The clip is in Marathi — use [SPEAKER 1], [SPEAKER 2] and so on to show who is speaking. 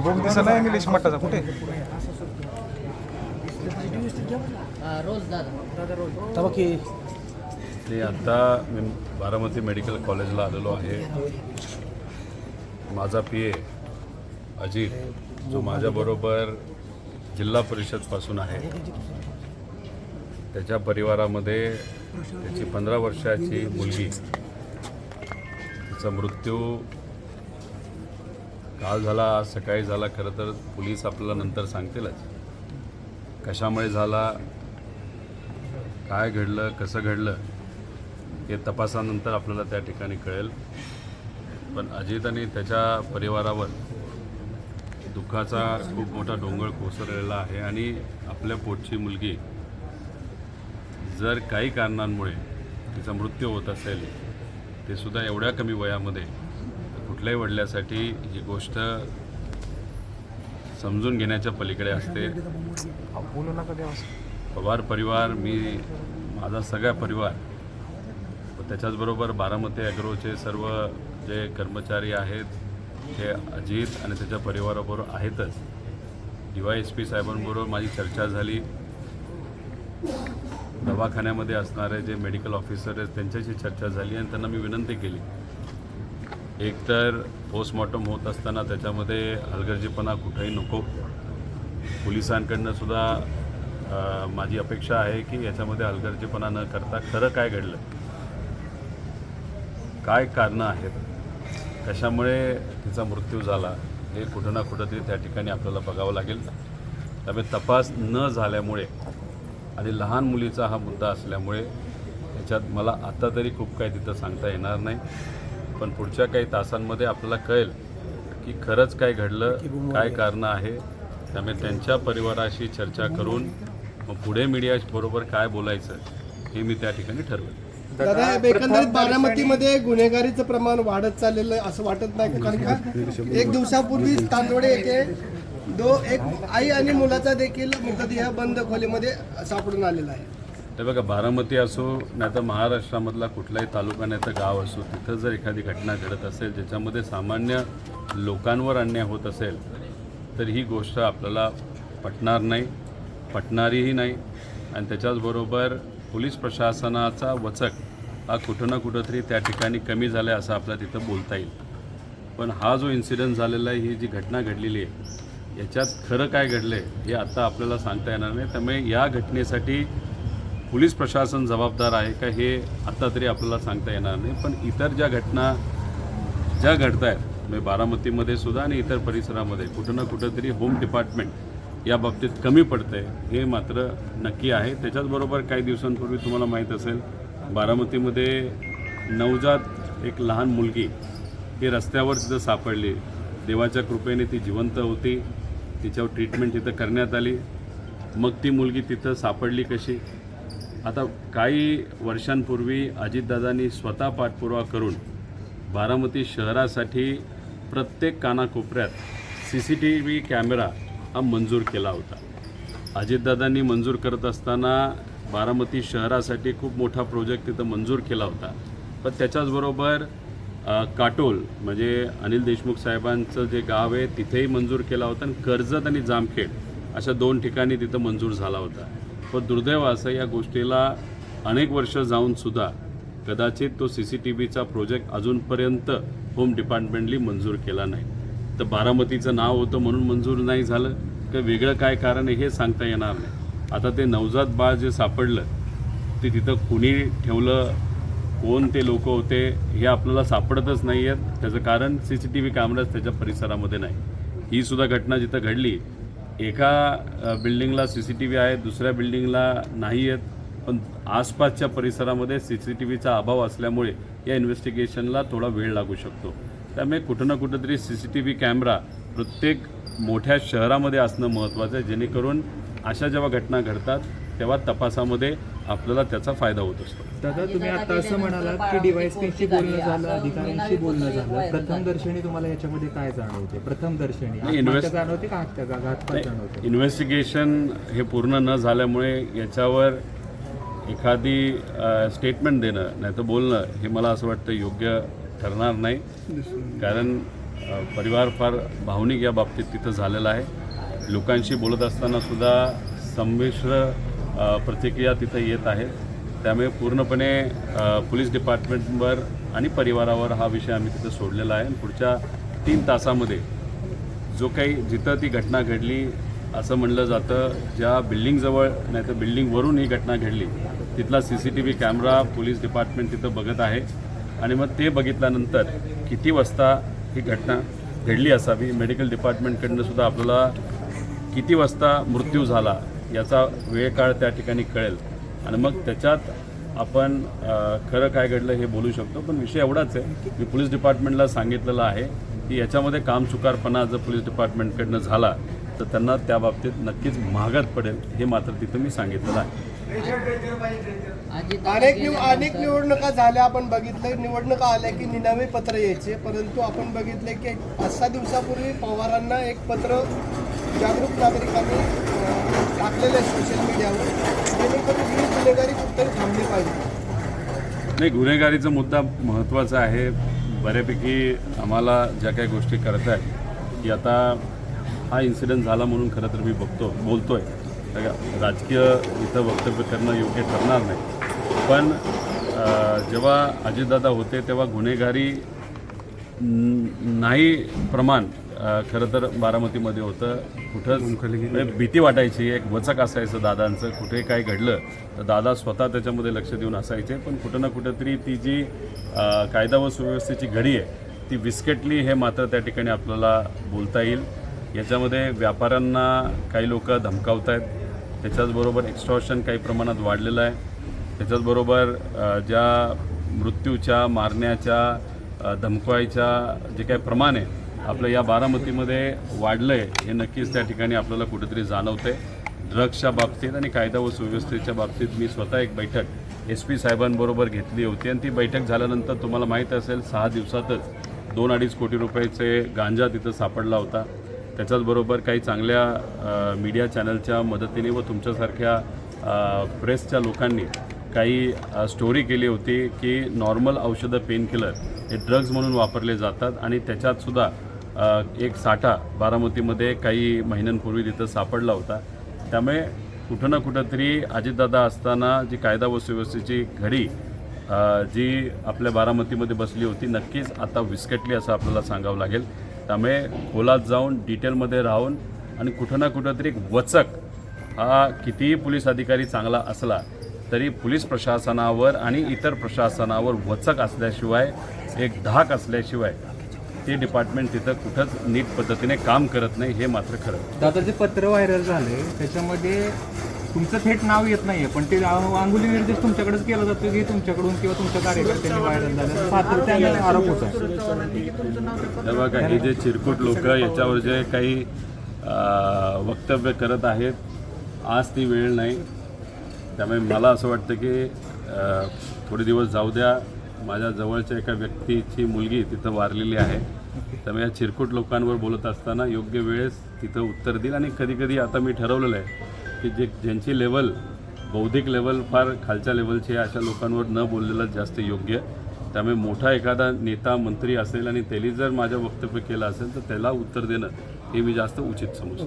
[SPEAKER 1] बोम दिसा नाही इंग्लिश मठाचा कुठे
[SPEAKER 2] मी आता बारामती मेडिकल कॉलेजला आलेलो आहे. माझा PA अजित जो माझ्याबरोबर जिल्हा परिषदपासून आहे, त्याच्या परिवारामध्ये त्याची 15 वर्षाची मुलगी, तिचा मृत्यू काल झाला, आज सकाळी झाला. खरं तर पोलीस आपल्याला नंतर सांगतीलच कशामुळे झाला, काय घडलं, कसं घडलं हे तपासानंतर आपल्याला त्या ठिकाणी कळेल. पण अजित आणि त्याच्या परिवारावर दुःखाचा खूप मोठा डोंगर कोसळलेला आहे आणि आपल्या पोटची मुलगी जर काही कारणांमुळे तिचा मृत्यू होत असेल, ते सुद्धा एवढ्या कमी वयामध्ये, तर कुठल्याही वडिलांसाठी ही गोष्ट समजून घेण्याच्या पलीकडे असते.
[SPEAKER 1] बोलू नका देवा.
[SPEAKER 2] पवार परिवार, माझा सगळा परिवार व त्याच्याचबरोबर बारामती ॲग्रोचे सर्व जे कर्मचारी आहेत ते अजित आणि त्याच्या परिवाराबरोबर आहेतच. DYSP साहेबांबरोबर माझी चर्चा झाली. दवाखान्यामध्ये असणारे जे मेडिकल ऑफिसर आहेत त्यांच्याशी चर्चा झाली आणि त्यांना मी विनंती केली, एकतर पोस्टमॉर्टम होत असताना त्याच्यामध्ये हलगर्जीपणा कुठेही नको. पोलिसांकडनं सुद्धा माझी अपेक्षा आहे की याच्यामध्ये हलगर्जीपणा न करता खरं काय घडलं, काय कारणं आहेत, कशामुळे तिचा मृत्यू झाला, हे कुठं ना कुठंतरी त्या ठिकाणी आपल्याला बघावं लागेल. त्यामुळे तपास न झाल्यामुळे आणि लहान मुलीचा हा मुद्दा असल्यामुळे याच्यात मला आता तरी खूप काही तिथं सांगता येणार नाही. पण पुढच्या काही तासांमध्ये आपल्याला कळेल की खरंच काय घडलं, काय कारणं आहे. त्यामुळे त्यांच्या परिवाराशी चर्चा करून मग पुढे मीडियाबरोबर काय बोलायचं हे मी त्या ठिकाणी ठरवेल.
[SPEAKER 3] दादा, एकंदरीत बारामतीमध्ये गुन्हेगारीचं प्रमाण वाढत चाललेलं आहे असं वाटत नाही का? कारण का एक दिवसापूर्वी तांदोडे येथे एक आई आणि मुलाचा देखील मृतदेह बंद खोलीमध्ये सापडून आलेला आहे.
[SPEAKER 2] ते बघा, बारामती असो नाही तर महाराष्ट्रामधला कुठलाही तालुका नाही तर गाव असो, तिथं जर एखादी घटना घडत असेल ज्याच्यामध्ये सामान्य लोकांवर अन्याय होत असेल तर ही गोष्ट आपल्याला पटणार नाही, पटणारीही नाही. आणि त्याच्याचबरोबर पोलीस प्रशासनाचा वचक हा कुठं ना कुठंतरी त्या ठिकाणी कमी झाला आहे असं आपल्याला तिथं बोलता येईल. पण हा जो इन्सिडेंट झालेला आहे, ही जी घटना घडलेली आहे, याच्यात खरं काय घडलं आहे हे आता आपल्याला सांगता येणार नाही. त्यामुळे या घटनेसाठी पोलीस प्रशासन जबाबदार आहे का हे आत्ता तरी आपल्याला सांगता येणार नाही. पण इतर ज्या घटना ज्या घडत आहेत म्हणजे बारामतीमध्ये सुद्धा आणि इतर परिसरामध्ये कुठं ना कुठंतरी होम डिपार्टमेंट या बाबतीत कमी पडतं आहे हे मात्र नक्की आहे. त्याच्याचबरोबर काही दिवसांपूर्वी तुम्हाला माहीत असेल बारामतीमध्ये नवजात एक लहान मुलगी ही रस्त्यावर तिथं सापडली. देवाच्या कृपेने ती जिवंत होती, तिच्यावर ट्रीटमेंट तिथं करण्यात आली. मग ती मुलगी तिथं सापडली कशी? आता काही वर्षांपूर्वी अजितदादांनी स्वतः पाठपुरावा करून बारामती शहरासाठी प्रत्येक कानाकोपऱ्यात CCTV कॅमेरा हा मंजूर केला होता. अजितदादांनी मंजूर करत असताना बारामती शहरासाठी खूप मोठा प्रोजेक्ट तिथं मंजूर केला होता. पण त्याच्याचबरोबर काटोल म्हणजे अनिल देशमुख साहेबांचं जे गाव आहे तिथेही मंजूर केला होता आणि कर्जत आणि जामखेड अशा 2 ठिकाणी तिथं मंजूर झाला होता. पण दुर्दैव असं या गोष्टीला अनेक वर्ष जाऊनसुद्धा कदाचित तो CCTVचा प्रोजेक्ट अजूनपर्यंत होम डिपार्टमेंटली मंजूर केला नाही. तर बारामतीचं नाव होतं म्हणून मंजूर नाही झालं का वेगळं काय कारण आहे हे सांगता येणार नाही. आता ते नवजात बाळ जे सापडलं ते तिथं कुणी ठेवलं, कोण ते लोक होते हे आपल्याला सापडतच नाही आहेत. त्याचं कारण CCTV कॅमेराज त्याच्या परिसरामध्ये नाही. ही सुद्धा घटना जिथं घडली, एका बिल्डिंगला CCTV आहे, दुसऱ्या बिल्डिंगला नाही आहेत. पण आसपासच्या परिसरामध्ये CCTVचा अभाव असल्यामुळे या इन्व्हेस्टिगेशनला थोडा वेळ लागू शकतो. त्यामुळे कुठं ना कुठंतरी CCTV कॅमेरा प्रत्येक मोठ्या शहरामध्ये असणं महत्त्वाचं आहे, जेणेकरून अशा जेव्हा घटना घडतात तेव्हा तपासामध्ये आपल्याला त्याचा फायदा होत असतो.
[SPEAKER 4] दादा, तुम्ही आता असं म्हणालात की DYSPशी बोलणं झालं, अधिकाऱ्यांशी बोलणं झालं. प्रथम दर्शनी तुम्हाला याच्यामध्ये काय जाणवते? प्रथम दर्शनी जाणवते का घातपात जाणवते?
[SPEAKER 2] इन्व्हेस्टिगेशन हे पूर्ण न झाल्यामुळे याच्यावर एखादी स्टेटमेंट देणं नाही तर बोलणं हे मला असं वाटतं योग्य ठरणार नाही, कारण परिवार फार भावनिक या बाबतीत तिथं झालेला आहे. लोकांशी बोलत असताना सुद्धा संमिश्र प्रतिक्रिया तिथं येत आहेत. त्यामुळे पूर्णपणे पोलीस डिपार्टमेंटवर आणि परिवारावर हा विषय आम्ही तिथं सोडलेला आहे. पुढच्या 3 तासामध्ये जो काही जिथं ती घटना घडली असं म्हणलं जातं, ज्या बिल्डिंगजवळ नाही तर बिल्डिंगवरून ही घटना घडली तिथला CCTV कॅमेरा पोलीस डिपार्टमेंट तिथं बघत आहे. आणि मग ते बघितल्यानंतर किती वाजता ही घटना घडली असावी, मेडिकल डिपार्टमेंटकडनं सुद्धा आपल्याला किती वाजता मृत्यू झाला याचा वेळ काळ त्या ठिकाणी कळेल आणि मग त्याच्यात आपण खरं काय घडलं हे बोलू शकतो. पण विषय एवढाच आहे, मी पोलीस डिपार्टमेंटला सांगितलेलं आहे की याच्यामध्ये कामचुकारपणा जर पोलीस डिपार्टमेंटकडनं झाला तर त्यांना त्या बाबतीत नक्कीच महागात पडेल, हे मात्र तिथं मी सांगितलेलं आहे.
[SPEAKER 3] अनेक निवडणुका झाल्या, आपण बघितलं निवडणुका आल्या की निनावी पत्र यायचे, परंतु आपण बघितले की 5-6 दिवसापूर्वी पवारांना एक पत्र जागरूक नागरिकांनी टाकलेलं सोशल मीडियावर, जेणेकरून ही गुन्हेगारी कुठेतरी थांबली पाहिजे.
[SPEAKER 2] नाही, गुन्हेगारीचा मुद्दा महत्त्वाचा आहे. बऱ्यापैकी आम्हाला ज्या काही गोष्टी करत आहेत की आता हा इन्सिडेंट झाला म्हणून खरं तर मी बोलतोय, राजकीय इथं वक्तव्य करणं योग्य ठरणार नाही. पण जेव्हा अजितदादा होते तेव्हा गुन्हेगारी नाही प्रमाण खरं तर बारामतीमध्ये होतं. कुठंच म्हणजे भीती वाटायची, एक वचक असायचं दादांचं. कुठे काय घडलं तर दादा स्वतः त्याच्यामध्ये लक्ष देऊन असायचे. पण कुठं ना कुठंतरी ती जी कायदा व सुव्यवस्थेची घडी आहे ती विस्कटली, हे मात्र त्या ठिकाणी आपल्याला बोलता येईल. याच्यामध्ये व्यापाऱ्यांना काही लोक धमकावत आहेत, त्याच्याचबरोबर एक्स्टॉर्शन काही प्रमाणात वाढलेलं आहे. त्याच्याचबरोबर ज्या मृत्यूच्या, मारण्याच्या, धमकवायच्या जे काही प्रमाण आहे आपलं या बारामतीमध्ये वाढलं आहे, हे नक्कीच त्या ठिकाणी आपल्याला कुठेतरी जाणवतं आहे. ड्रग्सच्या बाबतीत आणि कायदा व सुव्यवस्थेच्या बाबतीत मी स्वतः एक बैठक SP साहेबांबरोबर घेतली होती आणि ती बैठक झाल्यानंतर तुम्हाला माहीत असेल 6 दिवसातच 2-2.5 कोटी रुपयाचे गांजा तिथं सापडला होता. त्याच्याचबरोबर काही चांगल्या मीडिया चॅनलच्या मदतीने व तुमच्यासारख्या प्रेसच्या लोकांनी काही स्टोरी केली होती की नॉर्मल औषधं पेनकिलर हे ड्रग्ज म्हणून वापरले जातात आणि त्याच्यातसुद्धा एक साठा बारामतीमध्ये काही महिन्यांपूर्वी तिथं सापडला होता. त्यामुळे कुठं ना कुठंतरी अजितदादा असताना जी कायदा व सुव्यवस्थेची घडी जी आपल्या बारामतीमध्ये बसली होती नक्कीच आता विस्कटली असं आपल्याला सांगावं लागेल. त्यामुळे खोलात जाऊन डिटेलमध्ये राहून आणि कुठं ना कुठंतरी एक वचक, हा कितीही पोलीस अधिकारी चांगला असला तरी पोलीस प्रशासनावर आणि इतर प्रशासनावर वचक असल्याशिवाय, एक धाक असल्याशिवाय ते डिपार्टमेंट तिथं कुठंच नीट पद्धतीने काम करत नाही, हे मात्र खरं.
[SPEAKER 4] दादा जे पत्र व्हायरल झाले त्याच्यामध्ये तुमचं थेट नाव येत नाहीये, पण ते अंगुली निर्देश तुमच्याकडेच केला जातो की तुमच्याकडून किंवा तुमच्या कार्यकर्त्यांनी व्हायरल झालं, सातत्याने आरोप होता.
[SPEAKER 2] तेव्हा हे जे चिरकुट लोक याच्यावर जे काही वक्तव्य करत आहेत, आज ती वेळ नाही. त्यामुळे मला असं वाटतं की थोडे दिवस जाऊ द्या. माझ्या जवळच्या एका व्यक्तीची मुलगी तिथं वारलेली आहे. त्यामुळे या चिरकुट लोकांवर बोलत असताना योग्य वेळेस तिथं उत्तर देईल. आणि कधीकधी आता मी ठरवलेलं आहे की ज्यांची लेवल, बौद्धिक लेवल फार खालच्या लेवलची आहे, अशा लोकांवर न बोललेलं जास्त योग्य. त्यामुळे मोठा एखादा नेता, मंत्री असेल आणि त्यांनी जर माझं वक्तव्य केलं असेल तर त्याला उत्तर देणं हे मी जास्त उचित समजतो.